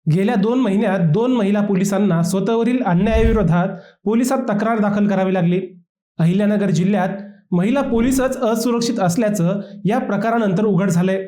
गेल्या 2 महिन्यात 2 महिला पोलिसांना स्वतःवरील अन्यायाविरोधात पोलिसात तक्रार दाखल करावी लागली। अहिल्यानगर जिल्ह्यात महिला पोलीसच असुरक्षित असल्याचं या प्रकारानंतर उघड झालंय।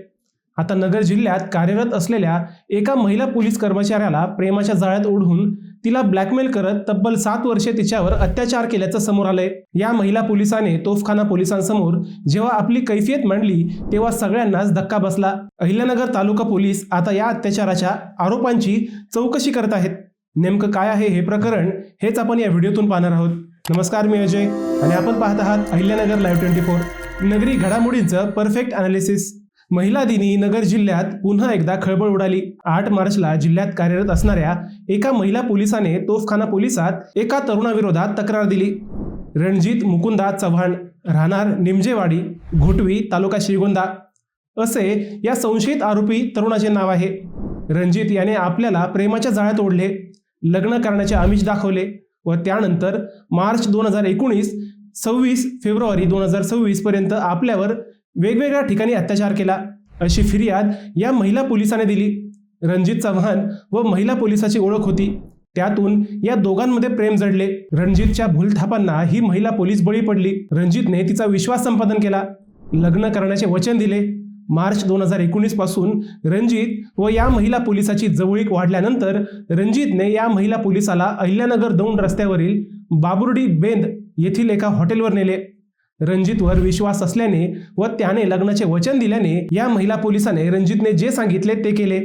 आता नगर जिल्ह्यात कार्यरत असलेल्या एका महिला पोलीस कर्मचाऱ्याला प्रेमाच्या जाळ्यात ओढून तिला ब्लॅकमेल करत तब्बल 7 वर्षे तिच्यावर अत्याचार केल्याचं समोर आलंय। या महिला पोलिसाने तोफखाना पोलिसांसमोर जेव्हा आपली कैफियत मांडली तेव्हा सगळ्यांनाच धक्का बसला। अहिल्यानगर तालुका पोलीस आता या अत्याचाराच्या आरोपांची चौकशी करत आहेत। नेमकं काय आहे हे प्रकरण हेच आपण या व्हिडिओतून पाहणार आहोत। नमस्कार, मी अजय आणि आपण पाहत आहात अहिल्यानगर लाईव्ह 24। नगरी घडामोडींचं परफेक्ट अनालिसिस। महिला दिनी नगर जिल्ह्यात पुन्हा एकदा खळबळ उडाली। 8 मार्चला जिल्ह्यात कार्यरत असणाऱ्या एका महिला पोलिसाने तोफखाना पोलिसात एका तरुणाविरोधात तक्रार दिली। रणजित मुकुंदा चव्हाण, राहणार निमजेवाडी, घोटवी, तालुका श्रीगोंदा असे या संशयित आरोपी तरुणाचे नाव आहे। रणजित याने आपल्याला प्रेमाच्या जाळ्यात ओढले, लग्न करण्याचे आमिष दाखवले व त्यानंतर मार्च 2019, 26 फेब्रुवारी 2026 पर्यंत आपल्यावर वेगवेगळ्या ठिकाणी अत्याचार केला, अशी फिर्याद या महिला पोलिसाने दिली। रणजित चव्हाण व महिला पोलिसाची ओळख होती, त्यातून या दोघांमध्ये प्रेम जडले। रणजितच्या भूलथापांना ही महिला पोलीस बळी पडली। रणजितने तिचा विश्वास संपादन केला, लग्न करण्याचे वचन दिले। मार्च 2019 पासून रणजित व या महिला पोलिसाची जवळीक वाढल्यानंतर रणजितने या महिला पोलिसाला अहिल्यानगर दौंड रस्त्यावरील बाबुर्डी बेंद येथील एका हॉटेलवर नेले। रणजितवर विश्वास असल्याने व त्याने लग्नाचे वचन दिल्याने या महिला पोलिसाने रणजितने जे सांगितले ते केले।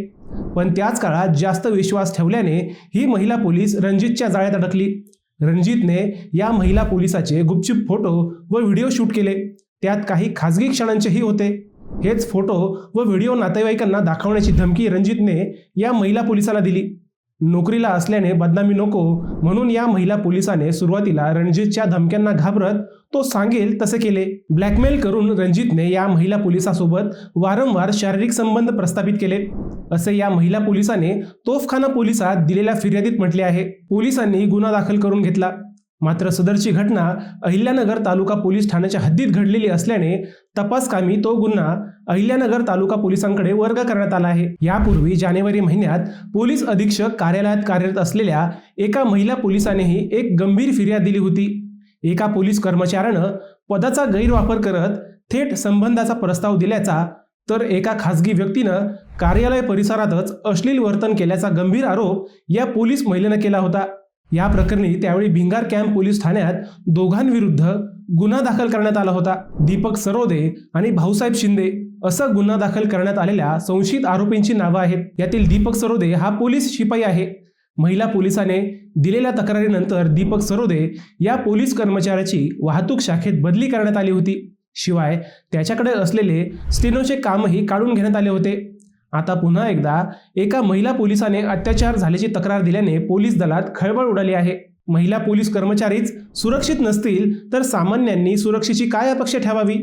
पण त्याच काळात जास्त विश्वास ठेवल्याने ही महिला पोलीस रणजितच्या जाळ्यात अडकली। रणजितने या महिला पोलिसाचे गुपचूप फोटो व व्हिडिओ शूट केले, त्यात काही खाजगी क्षणांचेही होते। हेच फोटो व व्हिडिओ नातेवाईकांना दाखवण्याची धमकी रणजितने या महिला पोलिसाला दिली। नोकरीला असल्याने बदनामी नको म्हणून या महिला पोलिसाने सुरुवातीला रणजितच्या धमक्यांना घाबरत तो सांगेल तसे केले। ब्लॅकमेल करून रणजितने या महिला पोलिसासोबत वारंवार शारीरिक संबंध प्रस्थापित केले, असे या महिला पोलिसाने तोफखाना पोलिसात दिलेल्या फिर्यादीत म्हटले आहे। पोलिसांनी गुन्हा दाखल करून घेतला, मात्र सदरची घटना अहिल्यानगर तालुका पोलीस ठाण्याच्या हद्दीत घडलेली असल्याने तपासकामी तो गुन्हा अहिल्यानगर तालुका पोलिसांकडे वर्ग करण्यात आला आहे। यापूर्वी जानेवारी महिन्यात पोलीस अधीक्षक कार्यालयात कार्यरत असलेल्या एका महिला पोलिसानेही एक गंभीर फिर्याद दिली होती। एका पोलीस कर्मचाऱ्यानं पदाचा गैरवापर करत थेट संबंधाचा प्रस्ताव दिल्याचा तर एका खासगी व्यक्तीनं कार्यालय परिसरातच अश्लील वर्तन केल्याचा गंभीर आरोप या पोलीस महिलेनं केला होता। या प्रकरणी त्यावेळी भिंगार कॅम्प पोलीस ठाण्यात दोघांविरुद्ध गुन्हा दाखल करण्यात आला होता। दीपक सरोदे आणि भाऊसाहेब शिंदे असं गुन्हा दाखल करण्यात आलेल्या संशयित आरोपींची नावं आहेत। यातील दीपक सरोदे हा पोलीस शिपाई आहे। महिला पोलिसाने दिलेल्या तक्रारीनंतर दीपक सरोदे या पोलीस कर्मचाऱ्याची वाहतूक शाखेत बदली करण्यात आली होती। शिवाय त्याच्याकडे असलेले स्टेनोचे कामही काढून घेण्यात आले होते। आता पुन्हा एकदा एका महिला पोलिसाने अत्याचार झाल्याची तक्रार दिल्याने पोलीस दलात खळबळ उडाली आहे। महिला पोलीस कर्मचारीच सुरक्षित नसतील तर सामान्यांनी सुरक्षेची काय अपेक्षा ठेवावी,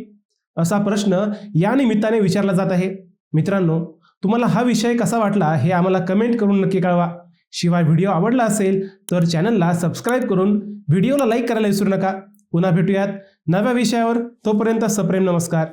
असा प्रश्न या निमित्ताने विचारला जात आहे। मित्रांनो, तुम्हाला हा विषय कसा वाटला हे आम्हाला कमेंट करून नक्की कळवा। शिवाय व्हिडिओ आवडला असेल तर चॅनलला सबस्क्राईब करून व्हिडिओला लाईक करायला विसरू नका। पुन्हा भेटूयात नव्या विषयावर, तोपर्यंत सप्रेम नमस्कार।